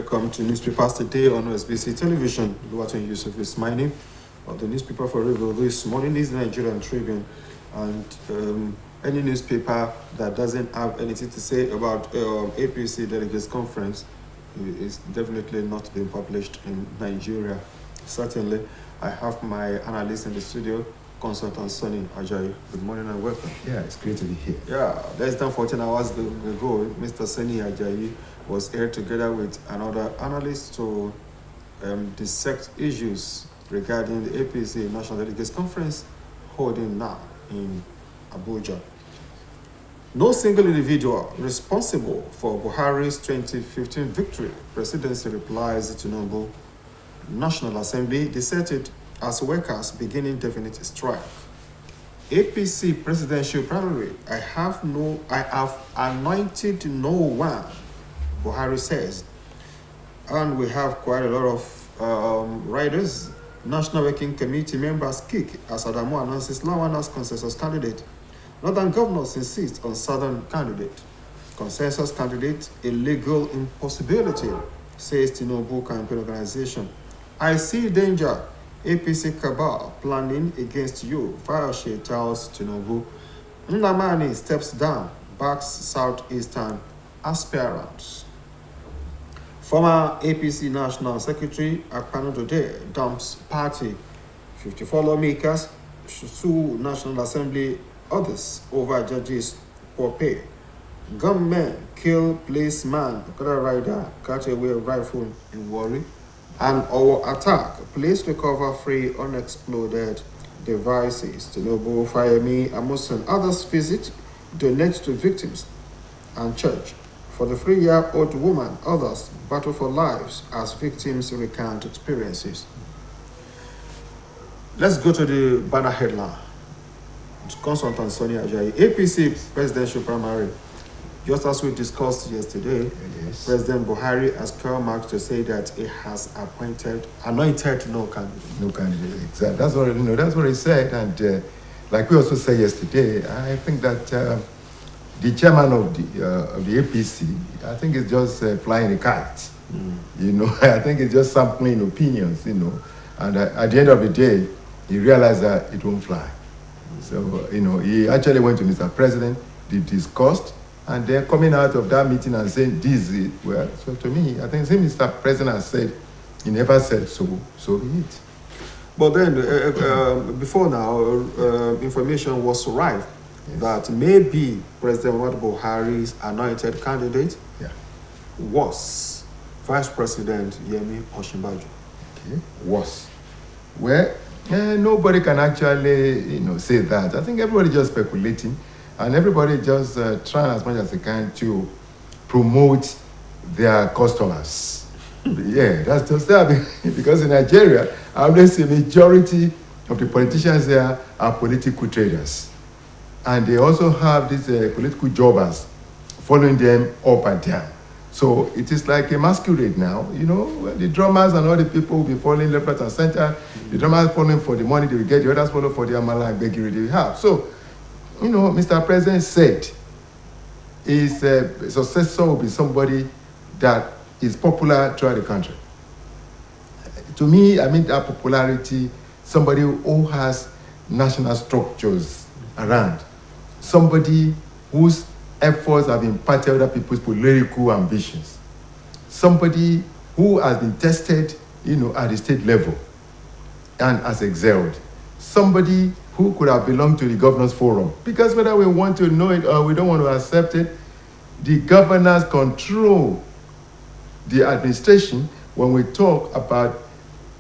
Welcome to Newspapers Today on OSBC Television. Luwatan Yusuf is my name. The newspaper for review this morning is Nigerian Tribune, and any newspaper that doesn't have anything to say about APC Delegates Conference is definitely not being published in Nigeria. Certainly, I have my analyst in the studio, Consultant Sonny Ajayi. Good morning and welcome. Yeah, it's great to be here. Yeah, less than 14 hours ago, Mr. Sonny Ajayi was here together with another analyst to dissect issues regarding the APC National Delegates Conference holding now in Abuja. No single individual responsible for Buhari's 2015 victory presidency, replies Tinubu. National Assembly deserted as workers begin indefinite strike. APC presidential primary, I have anointed no one, Buhari says. And we have quite a lot of riders. National Working Committee members kick as Adamu announces Lawan as consensus candidate. Northern governors insist on southern candidate. Consensus candidate, a legal impossibility, says Tinubu campaign organization. I see danger. APC cabal planning against you, Fayoshe tells Tinubu. Nnamani steps down, backs southeastern aspirants. Former APC National Secretary Akpano Dode dumps party. 54 lawmakers sue National Assembly others over judges' poor pay. Gunmen kill policeman, Okada rider, cut away rifle in Warri. And our attack, police recover free unexploded devices. Tinubu, Fayemi, Amusan, others visit, donate to victims and church. For the 3-year-old woman, others battle for lives as victims recount experiences. Let's go to the banner headline. Consultant Sonny Ajayi, APC presidential primary. Just as we discussed yesterday, yes. President Buhari has come out to say that he has anointed no candidate. No candidate, exactly. That's what he said. And like we also said yesterday, I think that the chairman of the APC, I think is just flying a kite. I think it's just sampling opinions. And at the end of the day, he realized that it won't fly. So he actually went to Mr. President, they discussed. And they're coming out of that meeting and saying, this is it. Well, so to me, I think since Mr. President has said, he never said so be it. But then, before now, information was rife that maybe President Muhammadu Buhari's anointed candidate was Vice President Yemi Osinbajo. Okay, was. Well, nobody can actually, say that. I think everybody just speculating. And everybody just trying as much as they can to promote their customers. Yeah, that's just that. Because in Nigeria, I always say majority of the politicians there are political traders. And they also have these political jobbers following them up and down. So it is like a masquerade now. The drummers and all the people will be following left, right, and center. The drummers following for the money they will get, the others follow for the amala and begiri they will have. So, Mr. President said his successor will be somebody that is popular throughout the country. To me, I mean that popularity, somebody who has national structures around, somebody whose efforts have impacted other people's political ambitions, somebody who has been tested, at the state level and has excelled, somebody who could have belonged to the governors forum. Because whether we want to know it or we don't want to accept it, the governors control the administration when we talk about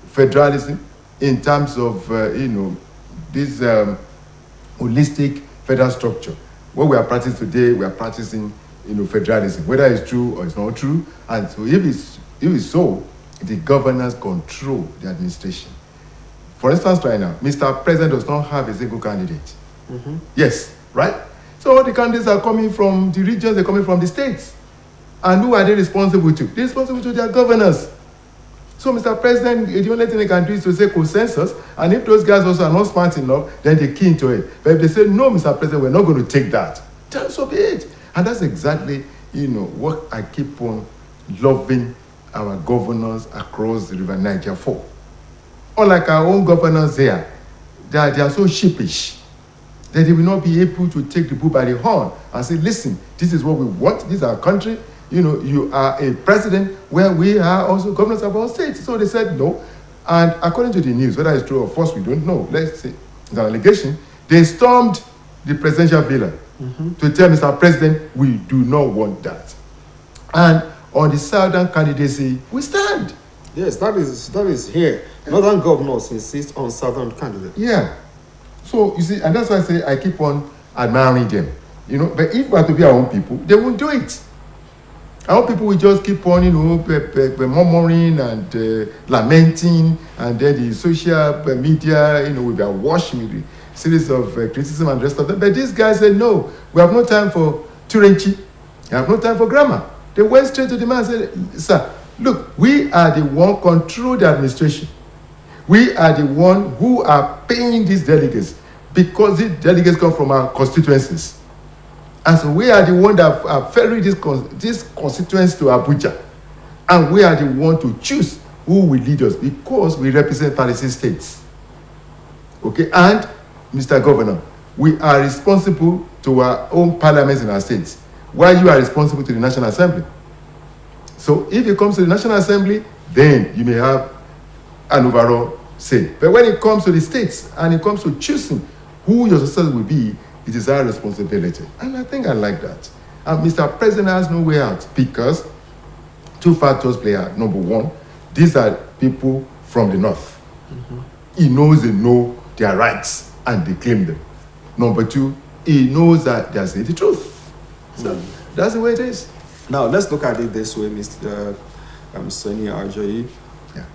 federalism in terms of, this holistic federal structure. What we are practicing today, we are practicing, federalism, whether it's true or it's not true. And so if it's so, the governors control the administration. For instance, right now, Mr. President does not have a single candidate. Yes, right? So all the candidates are coming from the regions, they're coming from the states. And who are they responsible to? They're responsible to their governors. So Mr. President, the only thing they can do is to say consensus, and if those guys also are not smart enough, then they key into it. But if they say, no, Mr. President, we're not going to take that, then so be it. And that's exactly, what I keep on loving our governors across the river Niger for. Unlike our own governors here, they are so sheepish that they will not be able to take the bull by the horn and say, listen, this is what we want, this is our country. You are a president where we are also governors of our state. So they said no. And according to the news, whether it's true or false, we don't know. Let's say it's an allegation. They stormed the presidential villa to tell Mr. President, we do not want that. And on the southern candidacy, we stand. Yes, that is here. Northern governors insist on southern candidates. Yeah. So, you see, and that's why I say I keep on admiring them. But if we are to be our own people, they won't do it. Our own people will just keep on, murmuring and lamenting, and then the social media, will be awash with a series of criticism and the rest of them. But these guys said, no, we have no time for Turenchi. We have no time for grammar. They went straight to the man and said, sir, look, we are the one control the administration. We are the one who are paying these delegates because these delegates come from our constituencies. And so we are the one that are ferrying this constituents to Abuja. And we are the one to choose who will lead us because we represent 36 states. Okay, and Mr. Governor, we are responsible to our own parliaments in our states, while you are responsible to the National Assembly. So if it comes to the National Assembly, then you may have an overall say. But when it comes to the states and it comes to choosing who your successor will be, it is our responsibility. And I think I like that. And Mr. President has no way out because two factors play out. Number one, these are people from the north. He knows they know their rights and they claim them. Number two, he knows that they are saying the truth. So that's the way it is. Now let's look at it this way, Mr. Sani Ajayi. Yeah.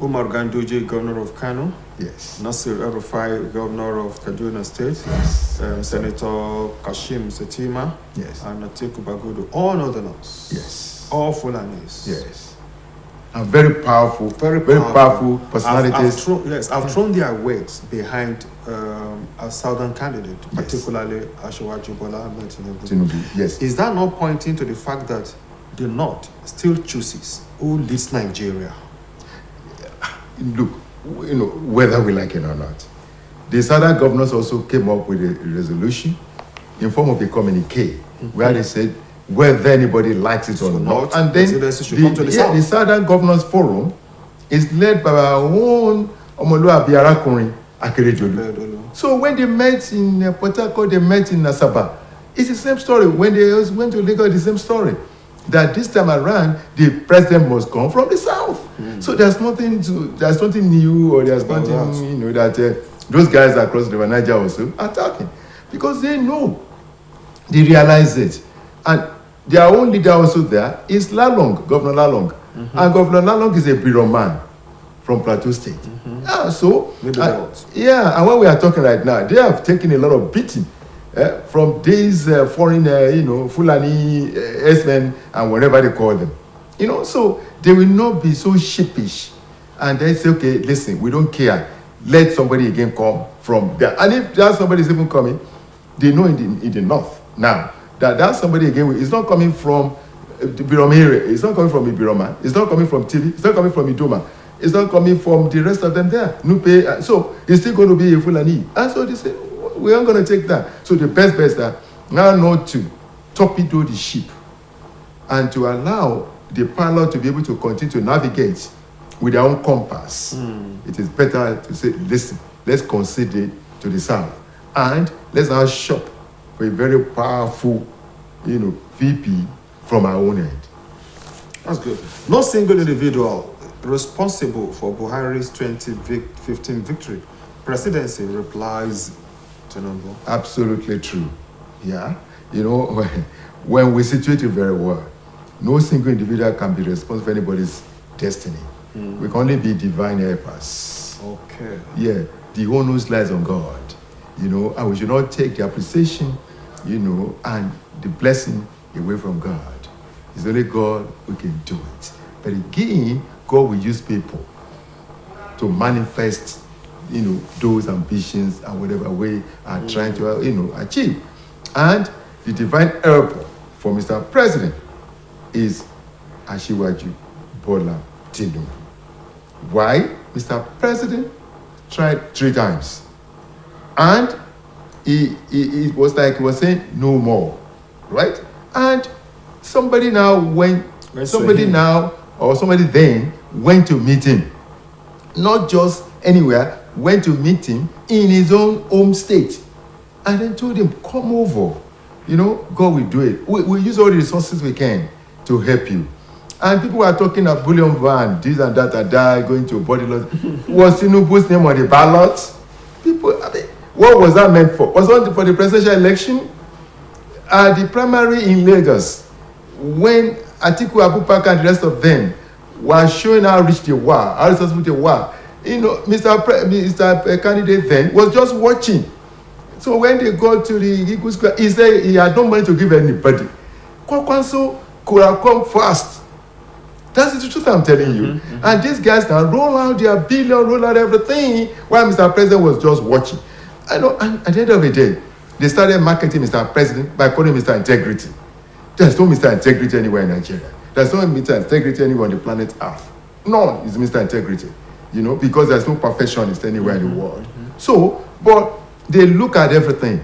Umar Ganduje, governor of Kano. Yes. Nasir El-Rufai, governor of Kaduna State. Yes. Senator Kashim Shettima. Yes. And Atiku Bagudu. All northerners. Yes. All Fulanis. Yes. And very powerful personalities. I've thrown their weight behind a southern candidate, particularly Asiwaju Bola Ahmed Tinubu. Yes. Is that not pointing to the fact that the North still chooses who leads Nigeria? Look, whether we like it or not, the southern governors also came up with a resolution in form of a communique where they said whether anybody likes it or not. And then the Southern Governors Forum is led by our own Omoluabi Arakunrin Akeredolu. So when they met in Port Harcourt, they met in Asaba. It's the same story. When they went to Lagos, the same story. That this time around, the president must come from the south. So there's nothing new, or there's nothing that those guys across the River Niger also are talking, because they know, they realize it, and their own leader also there is Lalong, Governor Lalong, and Governor Lalong is a bureau man from Plateau State. And when we are talking right now, they have taken a lot of beating. From these foreign, Fulani S-men and whatever they call them. So they will not be so sheepish. And they say, okay, listen, we don't care. Let somebody again come from there. And if that somebody is even coming, they know in the north now that somebody again is not coming from the Birom area. It's not coming from Ibiroma. It's not coming from TV. It's not coming from Idoma. It's not coming from the rest of them there. Nupe. So it's still going to be a Fulani. And so they say, we aren't going to take that. So the best bet is that now not to torpedo the ship and to allow the pilot to be able to continue to navigate with their own compass. It is better to say, listen, let's consider to the south and let's now shop for a very powerful, VP from our own end. That's good. No single individual responsible for Buhari's 2015 victory presidency replies Tinubu. Absolutely true. Yeah. When we situate it very well, no single individual can be responsible for anybody's destiny. We can only be divine helpers. Okay. Yeah. The onus lies on God. And we should not take the appreciation, and the blessing away from God. It's only God who can do it. But again, God will use people to manifest those ambitions and whatever way are trying to, achieve. And the divine helper for Mr. President is Asiwaju Bola Tinubu. Why? Mr. President tried 3 times. And it was like he was saying, no more. Right? And somebody then went to meet him. Not just anywhere, went to meet him in his own home state. And then told him, come over. You know, God will do it. We'll use all the resources we can to help you. And people were talking of bullion van, this and that, going to body loss. Was Tinubu's name on the ballot? People, I mean, what was that meant for? Was it for the presidential election? The primary in Lagos, when Atiku Abubakar and the rest of them were showing how rich they were, how resourceful they were, you know, Mr. Candidate then was just watching. So when they got to the Eagle Square, he said he had no money to give anybody. Kwakwanso could have come first. That's the truth I'm telling you. Mm-hmm. And these guys now roll out their billion, roll out everything, while Mr. President was just watching. I know, and at the end of the day, they started marketing Mr. President by calling Mr. Integrity. There's no Mr. Integrity anywhere in Nigeria. There's no Mr. Integrity anywhere on the planet Earth. None is Mr. Integrity, you know, because there's no perfectionist anywhere in the world. Mm-hmm. So, but they look at everything.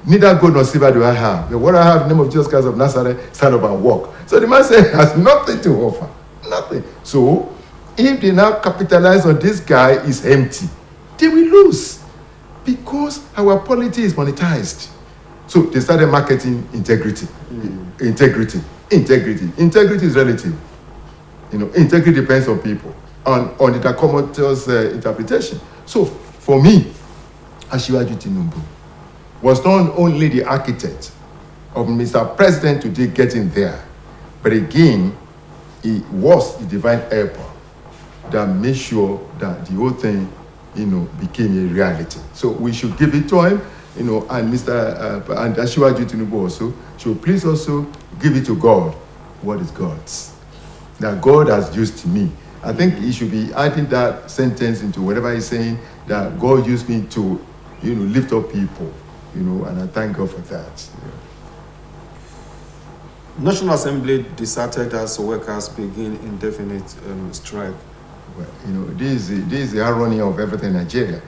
Neither gold nor silver do I have. But what I have in the name of Jesus Christ of Nazareth, stand up and walk. So the man said, has nothing to offer. Nothing. So, if they now capitalize on this guy is empty, they will lose. Because our polity is monetized. So they started marketing integrity. Integrity is relative. You know, integrity depends on people, on the Takomoto's interpretation. So for me, Asiwaju Tinubu was not only the architect of Mr. President today getting there, but again, he was the divine helper that made sure that the whole thing, you know, became a reality. So we should give it to him, you know, and and Asiwaju Tinubu also should please also give it to God. What is God's? That God has used me. I think he should be adding that sentence into whatever he's saying, that God used me to, you know, lift up people, you know, and I thank God for that. Yeah. National Assembly deserted as workers begin indefinite strike. Well, you know, this is the irony of everything in Nigeria.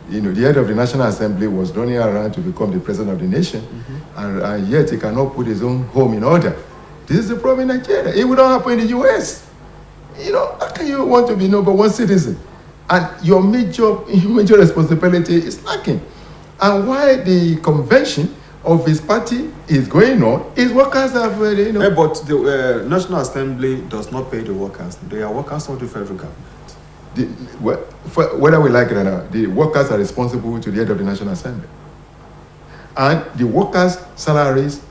You know, the head of the National Assembly was running around to become the president of the nation, and yet he cannot put his own home in order. This is the problem in Nigeria. It would not happen in the U.S. You know, how can you want to be number one citizen? And your major responsibility is lacking. And why the convention of his party is going on, his workers have, you know. But the National Assembly does not pay the workers. They are workers of the federal government. Whether we like it or not, the workers are responsible to the head of the National Assembly. And the workers' salaries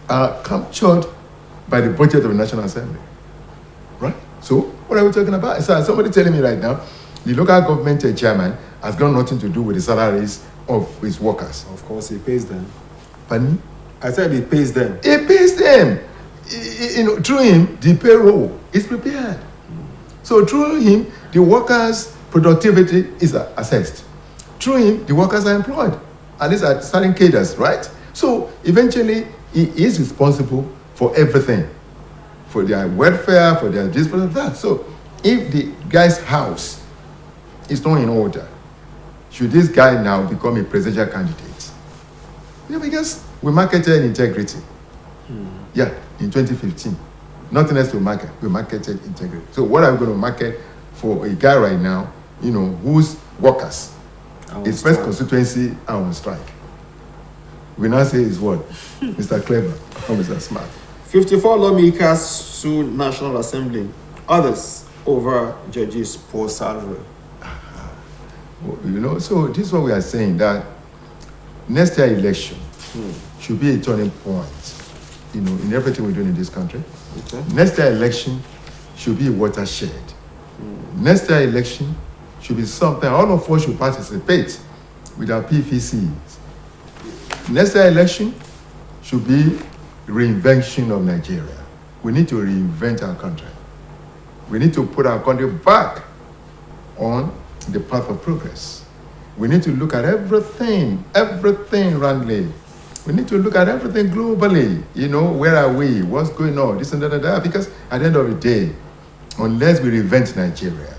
are captured by the budget of the National Assembly. Right? So, what are we talking about? So somebody telling me right now, the local government chairman has got nothing to do with the salaries of his workers. Of course, he pays them. Pardon? I said he pays them. He pays them. You know, through him, the payroll is prepared. So through him, the workers' productivity is assessed. Through him, the workers are employed. At least at certain cadres, right? So eventually, he is responsible for everything. For their welfare, for their this, for that. So if the guy's house is not in order, should this guy now become a presidential candidate? Yeah, because we marketed integrity. Yeah, in 2015. Nothing else to market. We marketed integrity. So what are we going to market for a guy right now, you know, whose workers, his first constituency are on strike? We now say is what? Mr. Clever or Mr. Smart. 54 lawmakers sue National Assembly. Others over judges' poor salary. You know, so this is what we are saying, that next year election should be a turning point, you know, in everything we're doing in this country. Okay. Next year election should be a watershed. Next year election should be something all of us should participate with our PVCs. Next year election should be reinvention of Nigeria. We need to reinvent our country. We need to put our country back on the path of progress. We need to look at everything roundly. We need to look at everything globally. You know, where are we? What's going on? This and that, because at the end of the day, unless we reinvent Nigeria,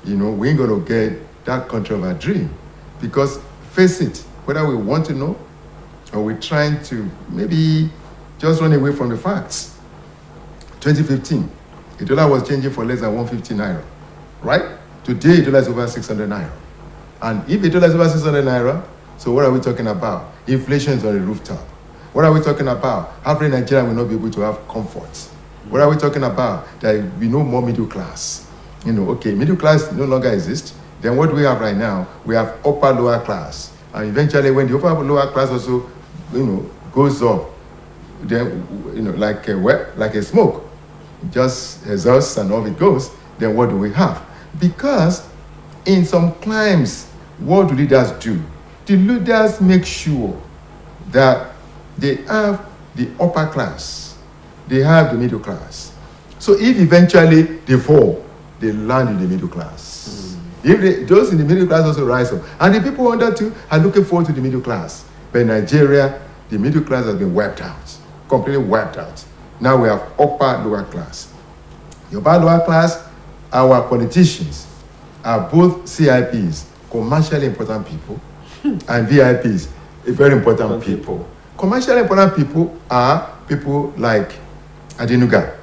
we ain't gonna get that country of our dream. Because face it, whether we want to know or we're trying to maybe just run away from the facts. 2015, the dollar was changing for less than 150 naira, right? Today, the dollar is over 600 naira. And if the dollar is over 600 naira, so what are we talking about? Inflation is on the rooftop. What are we talking about? Average Nigerian will not be able to have comfort. What are we talking about? There will be no more middle class. Okay, middle class no longer exists. Then what do we have right now? We have upper lower class. And eventually when the upper lower class also, goes up, then, like a smoke, just exhausts and off it goes, then what do we have? Because in some climes, what do leaders do? The leaders make sure that they have the upper class, they have the middle class. So if eventually they fall, they land in the middle class. If those in the middle class also rise up. And the people under too are looking forward to the middle class. But in Nigeria, the middle class has been wiped out, completely wiped out. Now we have upper, lower class. The upper, lower class, our politicians are both CIPs, commercially important people, and VIPs, very important people. Commercially important people are people like Adenuga,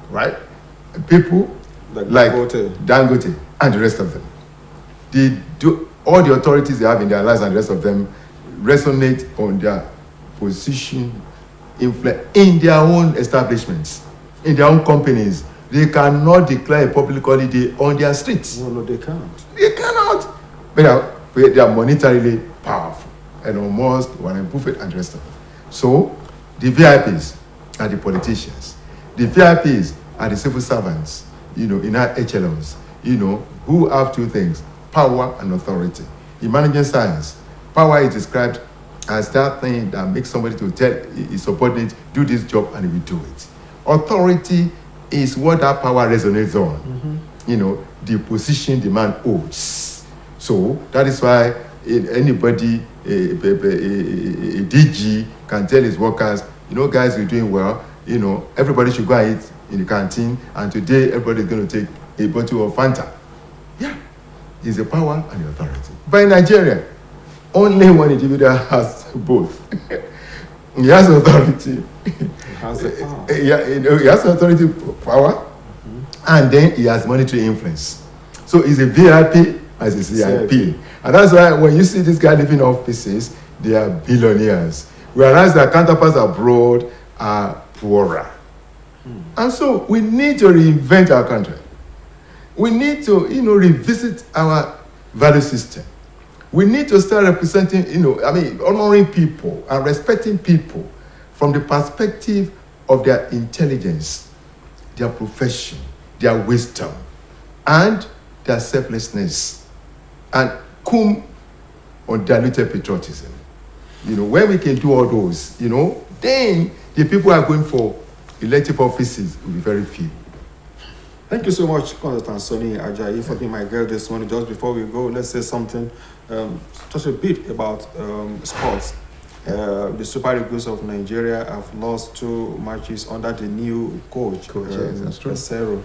right? People like Dangote and the rest of them. All the authorities they have in their lives and the rest of them resonate on their position in their own establishments, in their own companies. They cannot declare a public holiday on their streets. No, they can't. They cannot. But they are monetarily powerful. And almost Warren Buffett and the rest of them. So, the VIPs are the politicians. The VIPs are the civil servants, in our echelons, who have two things, power and authority. In management science, power is described as that thing that makes somebody to tell his subordinate, do this job, and he will do it. Authority is what that power resonates on. The position the man holds. So that is why anybody, a DG can tell his workers, guys, you're doing well, everybody should go and eat in the canteen, and today everybody is going to take a bottle of Fanta. Yeah, it's the power and the authority. But in Nigeria, only one individual has both. He has authority. He has the power. He has authority, power, and then he has monetary influence. So he's a VIP as a CIP. And that's why when you see this guy living in offices, they are billionaires. Whereas their counterparts abroad are poorer. And so we need to reinvent our country. We need to, revisit our value system. We need to start representing, honoring people and respecting people from the perspective of their intelligence, their profession, their wisdom, and their selflessness, and cum undiluted patriotism. When we can do all those, then the people who are going for elective offices will be very few. Thank you so much, Constance Sonny Ajayi, for being my guest this morning. Just before we go, let's say something, touch a bit about sports. The Super Eagles of Nigeria have lost 2 matches under the new coach, That's true. Pesero.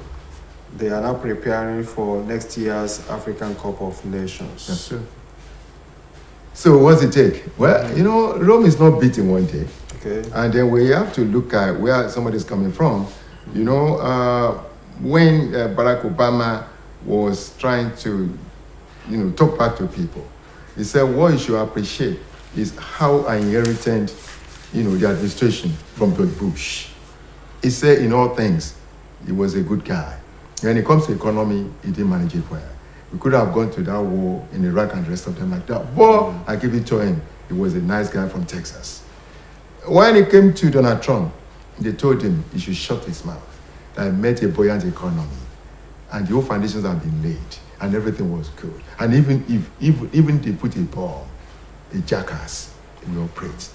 They are now preparing for next year's African Cup of Nations. That's true. So what's it take? Well, Rome is not built in one day. Okay. And then we have to look at where somebody's coming from. When Barack Obama was trying to, talk back to people, he said what you should appreciate is how I inherited, the administration from George Bush. He said in all things, he was a good guy. When it comes to economy, he didn't manage it well. We could have gone to that war in Iraq and the rest of them like that. But I give it to him. He was a nice guy from Texas. When it came to Donald Trump, they told him he should shut his mouth. That met a buoyant economy. And the whole foundations have been laid. And everything was good. And even they put a bomb, a jackass, we operate.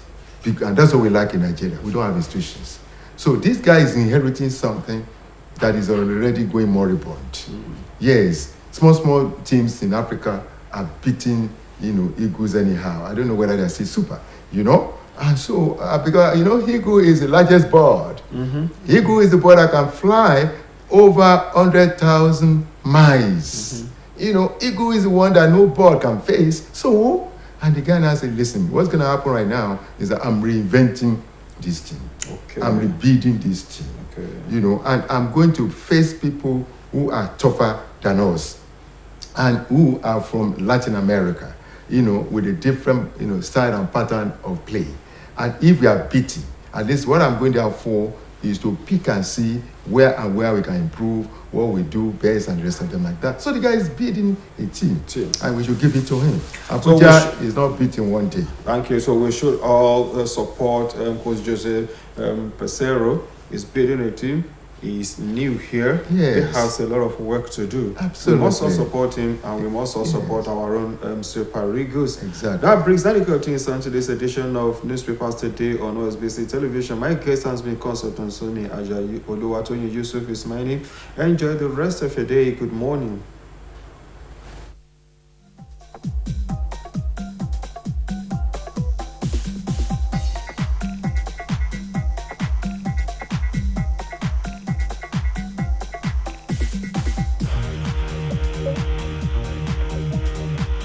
And that's what we like in Nigeria. We don't have institutions. So this guy is inheriting something that is already going moribund. Yes, small teams in Africa are beating, Eagles anyhow. I don't know whether they're still super, And so, because, Eagle is the largest bird. Eagle is the bird that can fly over 100,000 miles. You know, Eagle is the one that no ball can face. So, and the guy now said, listen, what's going to happen right now is that I'm reinventing this team. Okay. I'm rebuilding this team. Okay. You know, and I'm going to face people who are tougher than us and who are from Latin America, you know, with a different, you know, style and pattern of play. And if we are beaten, at least what I'm going there for is to pick and see where we can improve, what we do best, and the rest of them like that. So the guy is building a team. And we should give it to him. Abuja is not beating one day. Thank you. So we should all support Coach Jose Pesero. He's building a team. He's new here. Yes. He has a lot of work to do. Absolutely. We must all support him, and we must all support our own Super Eagles. Exactly. That brings things on to this edition of Newspapers Today on OSBC Television. My guest has been Consultant Soni Ajayi. Oluwatoyin Yusuf is my name. Enjoy the rest of your day. Good morning.